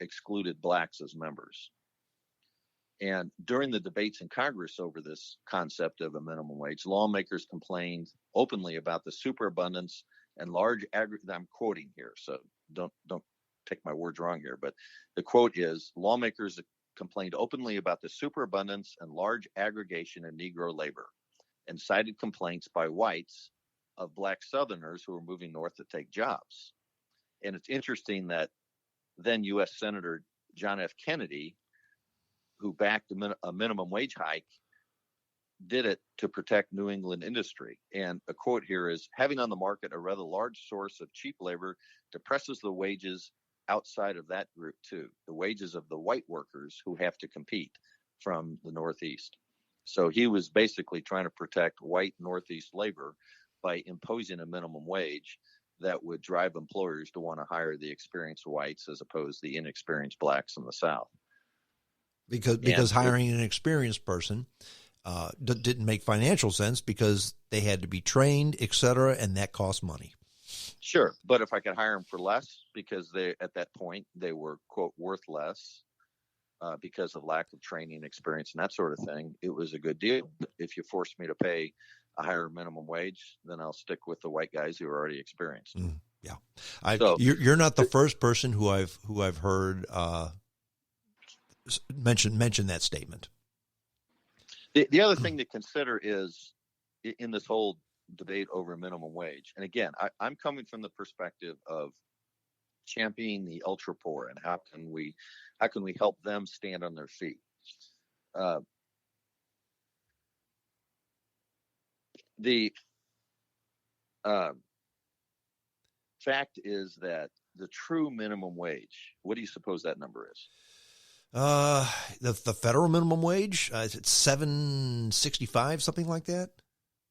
excluded blacks as members. And during the debates in Congress over this concept of a minimum wage, lawmakers complained openly about the superabundance and large I'm quoting here, so don't take my words wrong here, but the quote is, lawmakers complained openly about the superabundance and large aggregation of Negro labor and cited complaints by whites of black Southerners who were moving north to take jobs. And it's interesting that then U.S. Senator John F. Kennedy, who backed a minimum wage hike, did it to protect New England industry. And a quote here is, having on the market a rather large source of cheap labor depresses the wages outside of that group too, the wages of the white workers who have to compete from the Northeast. So he was basically trying to protect white Northeast labor by imposing a minimum wage that would drive employers to want to hire the experienced whites as opposed to the inexperienced blacks in the South. Because hiring an experienced person didn't make financial sense because they had to be trained, et cetera, and that cost money. Sure, but if I could hire them for less, because at that point they were, quote, worth less because of lack of training, experience, and that sort of thing, it was a good deal. If you forced me to pay a higher minimum wage, then I'll stick with the white guys who are already experienced. Yeah, you're not the first person who I've heard mention that statement. The other thing to consider is in this whole debate over minimum wage, and again, I'm coming from the perspective of championing the ultra poor and how can we help them stand on their feet. The fact is that the true minimum wage, what do you suppose that number is? The federal minimum wage, is it $7.65, something like that?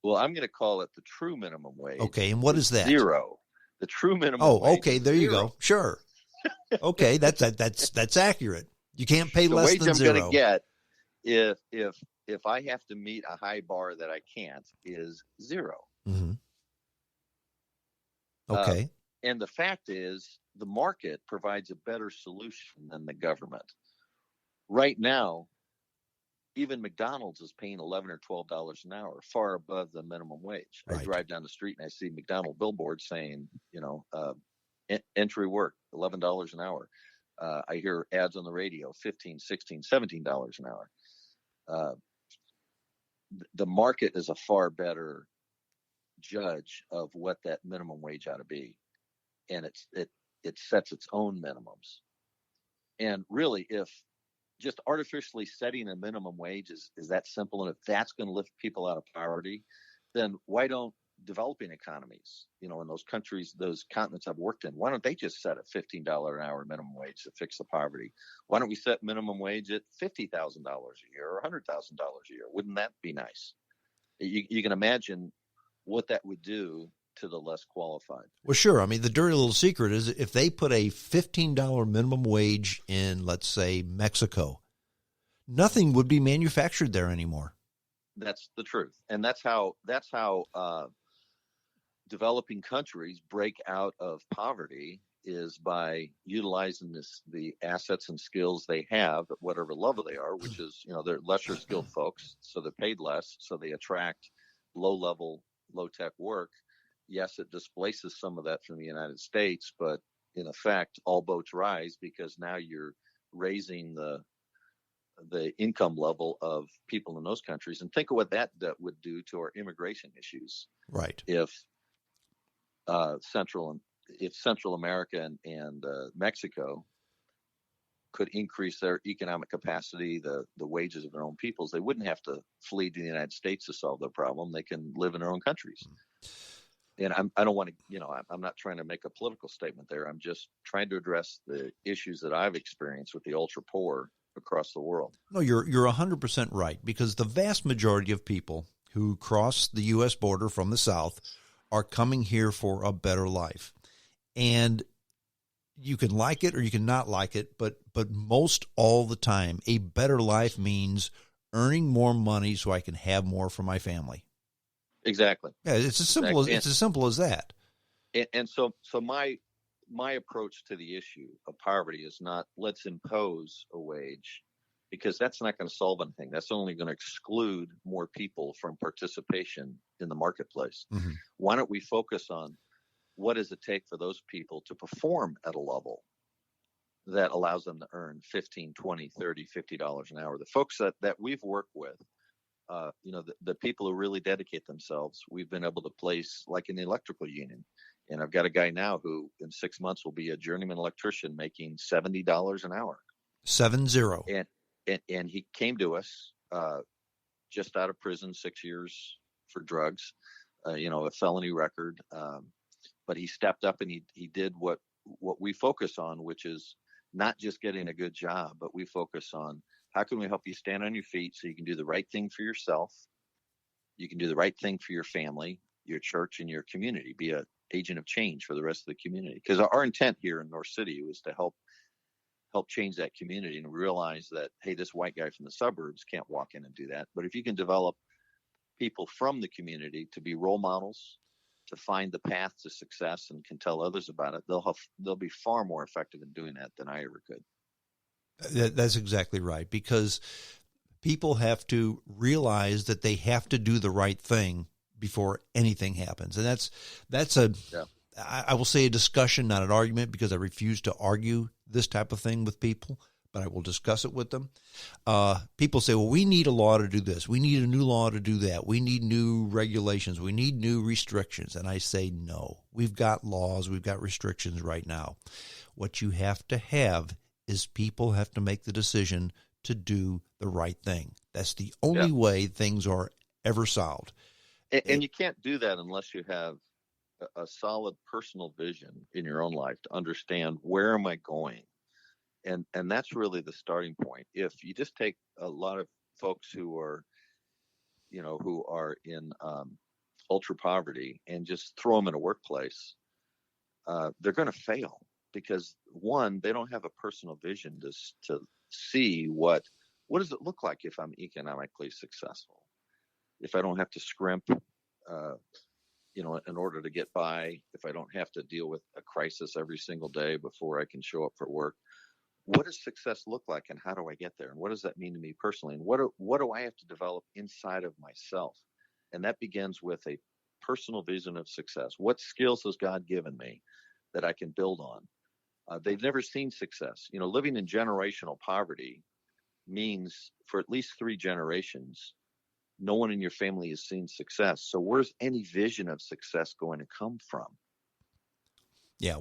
Well, I'm going to call it the true minimum wage. Okay, and what is that? Zero. The true minimum wage. Oh, okay, there you zero. go. Sure. Okay, that's accurate. You can't pay the less wage than I'm zero. going to get if I have to meet a high bar that I can't is zero. Mm-hmm. Okay. And the fact is, the market provides a better solution than the government. Right now, even McDonald's is paying $11 or $12 an hour, far above the minimum wage. Right. I drive down the street and I see McDonald's billboards saying, entry work, $11 an hour. I hear ads on the radio, $15, $16, $17 an hour. The market is a far better judge of what that minimum wage ought to be, and it sets its own minimums. And really, if just artificially setting a minimum wage is that simple, and if that's going to lift people out of poverty, then why don't developing economies, in those countries, those continents I've worked in, why don't they just set a $15 an hour minimum wage to fix the poverty? Why don't we set minimum wage at $50,000 a year or $100,000 a year? Wouldn't that be nice? You can imagine what that would do to the less qualified. Well, sure. I mean, the dirty little secret is if they put a $15 minimum wage in, let's say, Mexico, nothing would be manufactured there anymore. That's the truth. And that's how developing countries break out of poverty, is by utilizing the assets and skills they have at whatever level they are, which is, they're lesser skilled folks, so they're paid less, so they attract low-level, low-tech work. Yes, it displaces some of that from the United States, but in effect, all boats rise because now you're raising the income level of people in those countries. And think of what that would do to our immigration issues. Right. If Central America and Mexico could increase their economic capacity, the wages of their own peoples, they wouldn't have to flee to the United States to solve their problem. They can live in their own countries. And I don't want to, I'm not trying to make a political statement there. I'm just trying to address the issues that I've experienced with the ultra poor across the world. No, you're 100% right, because the vast majority of people who cross the U.S. border from the South are coming here for a better life. And you can like it or you can not like it, but most all the time, a better life means earning more money so I can have more for my family. Exactly. Yeah, it's as simple as that. And so my approach to the issue of poverty is not let's impose a wage, because that's not going to solve anything. That's only going to exclude more people from participation in the marketplace. Mm-hmm. Why don't we focus on what does it take for those people to perform at a level that allows them to earn 15, 20, 30, $50 an hour? The folks that we've worked with, the people who really dedicate themselves, we've been able to place like in the electrical union. And I've got a guy now who in 6 months will be a journeyman electrician making $70 an hour. 70. And he came to us just out of prison, 6 years for drugs, a felony record. But he stepped up and he did what we focus on, which is not just getting a good job, but we focus on how can we help you stand on your feet so you can do the right thing for yourself, you can do the right thing for your family, your church, and your community, be an agent of change for the rest of the community. Because our intent here in North City was to help change that community and realize that, hey, this white guy from the suburbs can't walk in and do that. But if you can develop people from the community to be role models, to find the path to success and can tell others about it, they'll be far more effective in doing that than I ever could. That's exactly right, because people have to realize that they have to do the right thing before anything happens. And that's I will say a discussion, not an argument, because I refuse to argue this type of thing with people, but I will discuss it with them. People say, well, we need a law to do this. We need a new law to do that. We need new regulations. We need new restrictions. And I say, no, we've got laws. We've got restrictions right now. What you have to have is people have to make the decision to do the right thing. That's the only way things are ever solved. And you can't do that unless you have a solid personal vision in your own life to understand, where am I going? And that's really the starting point. If you just take a lot of folks who are in ultra poverty and just throw them in a workplace, they're going to fail, because one, they don't have a personal vision to see what does it look like if I'm economically successful, if I don't have to scrimp, in order to get by, if I don't have to deal with a crisis every single day before I can show up for work. What does success look like, and how do I get there? And what does that mean to me personally? And what do I have to develop inside of myself? And that begins with a personal vision of success. What skills has God given me that I can build on? They've never seen success. Living in generational poverty means for at least 3 generations, no one in your family has seen success. So where's any vision of success going to come from? Yeah,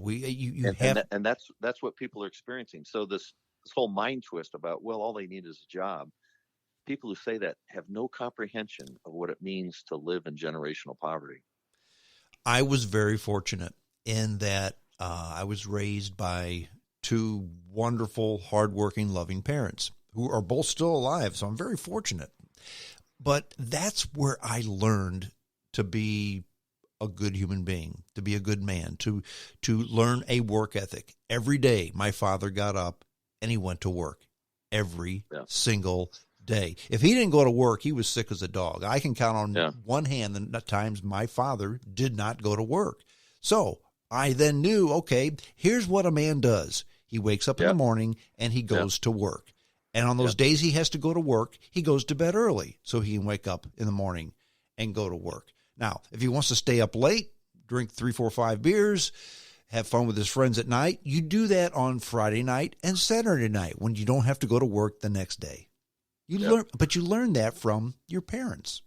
and that's what people are experiencing. So this whole mind twist about, well, all they need is a job. People who say that have no comprehension of what it means to live in generational poverty. I was very fortunate in that I was raised by 2 wonderful, hardworking, loving parents who are both still alive. So I'm very fortunate. But that's where I learned to be a good human being, to be a good man, to learn a work ethic. Every day, my father got up and he went to work every single day. If he didn't go to work, he was sick as a dog. I can count on one hand the times my father did not go to work. So I then knew, okay, here's what a man does. He wakes up in the morning and he goes to work. And on those days he has to go to work, he goes to bed early so he can wake up in the morning and go to work. Now, if he wants to stay up late, drink 3, 4, 5 beers, have fun with his friends at night, you do that on Friday night and Saturday night when you don't have to go to work the next day. You learn that from your parents.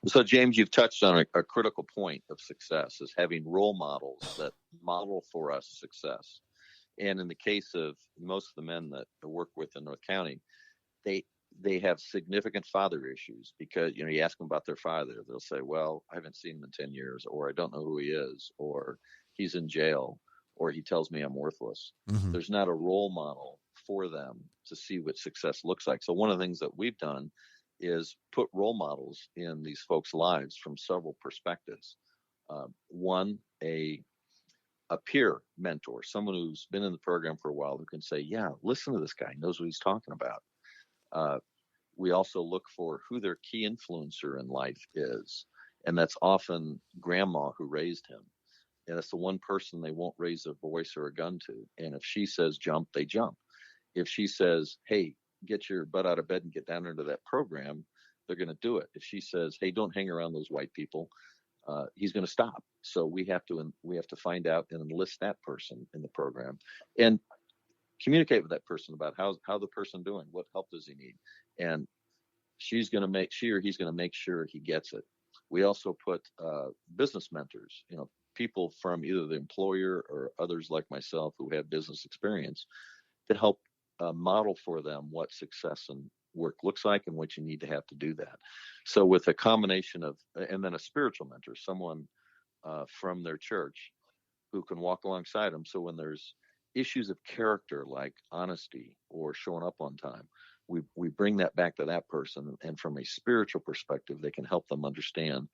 So, James, you've touched on a critical point of success, is having role models that model for us success. And in the case of most of the men that I work with in North County, they have significant father issues, because, you ask them about their father, they'll say, well, I haven't seen him in 10 years, or I don't know who he is, or he's in jail, or he tells me I'm worthless. Mm-hmm. There's not a role model for them to see what success looks like. So one of the things that we've done is put role models in these folks' lives from several perspectives. One, a peer mentor, someone who's been in the program for a while, who can say, yeah, listen to this guy, he knows what he's talking about. We also look for who their key influencer in life is, and that's often grandma who raised him. And it's the one person they won't raise their voice or a gun to. And if she says jump, they jump. If she says, hey, get your butt out of bed and get down into that program, they're going to do it. If she says, hey, don't hang around those white people, he's going to stop. So we have to find out and enlist that person in the program and communicate with that person about how the person doing, what help does he need, and she or he's going to make sure he gets it. We also put business mentors, people from either the employer or others like myself who have business experience to help model for them what success and work looks like and what you need to have to do that. So with a combination of, and then a spiritual mentor, someone from their church who can walk alongside them. So when there's issues of character like honesty or showing up on time, we bring that back to that person, and from a spiritual perspective, they can help them understand,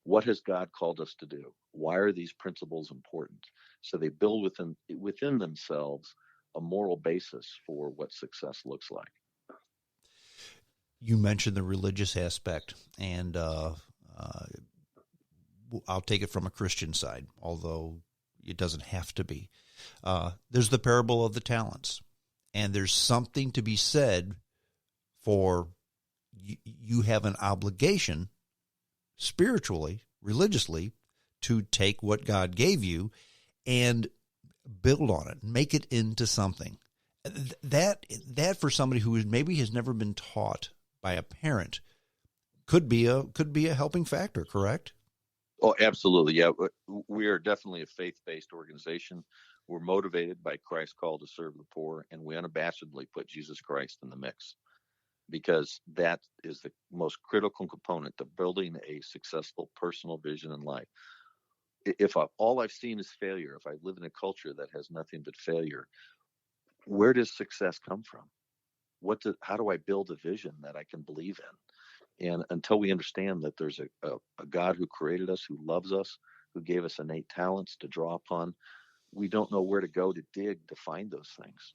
what has God called us to do? Why are these principles important? So they build within themselves a moral basis for what success looks like. You mentioned the religious aspect, and I'll take it from a Christian side, although it doesn't have to be. There's the parable of the talents, and there's something to be said for you have an obligation spiritually, religiously, to take what God gave you and build on it, make it into something. That for somebody who maybe has never been taught by a parent could be a helping factor, correct? Oh, absolutely. Yeah. We are definitely a faith-based organization. We're motivated by Christ's call to serve the poor, and we unabashedly put Jesus Christ in the mix, because that is the most critical component to building a successful personal vision in life. If all I've seen is failure, if I live in a culture that has nothing but failure, where does success come from? How do I build a vision that I can believe in? And until we understand that there's a God who created us, who loves us, who gave us innate talents to draw upon, we don't know where to go to dig to find those things.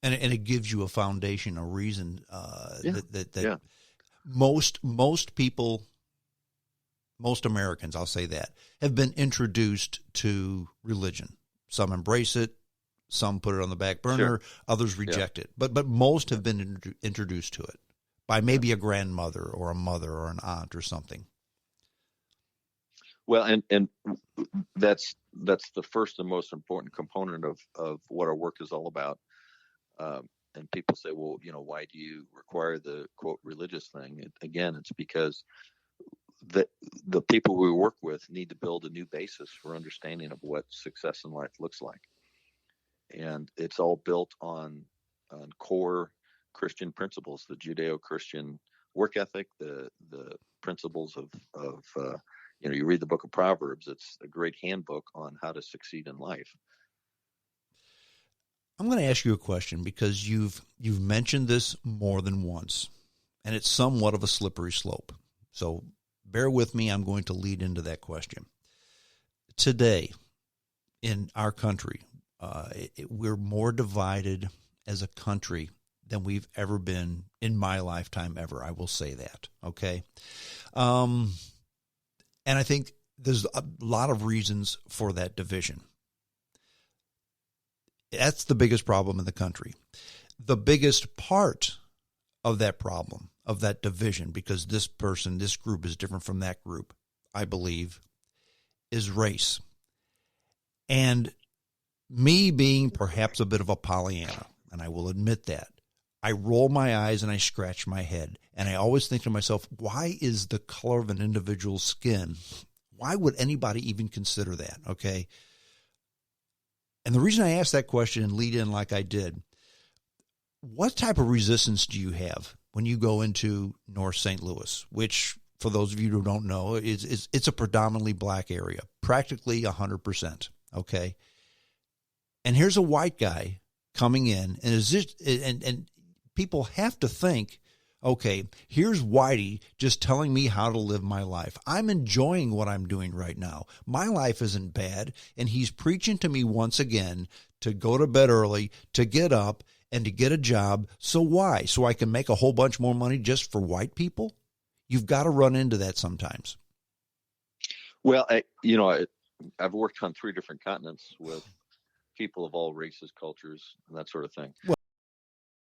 And it gives you a foundation, a reason that most people, most Americans, I'll say that, have been introduced to religion. Some embrace it, some put it on the back burner, others reject it. But most have been introduced to it by maybe a grandmother or a mother or an aunt or something. Well, and that's the first and most important component of what our work is all about. And people say, well, why do you require the quote religious thing? Again, it's because the people we work with need to build a new basis for understanding of what success in life looks like. And it's all built on core Christian principles, the Judeo-Christian work ethic, the principles of you read the book of Proverbs. It's a great handbook on how to succeed in life. I'm going to ask you a question, because you've mentioned this more than once, and it's somewhat of a slippery slope. So bear with me. I'm going to lead into that question. Today, in our country, we're more divided as a country than we've ever been in my lifetime ever. I will say that. Okay. And I think there's a lot of reasons for that division. That's the biggest problem in the country. The biggest part of that problem, of that division, because this group is different from that group, I believe, is race. And me being perhaps a bit of a Pollyanna, and I will admit that, I roll my eyes and I scratch my head. And I always think to myself, why is the color of an individual's skin? Why would anybody even consider that? Okay. And the reason I asked that question and lead in like I did, what type of resistance do you have when you go into North St. Louis, which, for those of you who don't know, it's a predominantly black area, practically 100%. Okay. And here's a white guy coming in, and people have to think, okay, here's Whitey just telling me how to live my life. I'm enjoying what I'm doing right now. My life isn't bad, and he's preaching to me once again to go to bed early, to get up, and to get a job. So why? So I can make a whole bunch more money just for white people? You've got to run into that sometimes. Well, I've worked on 3 different continents with people of all races, cultures, and that sort of thing.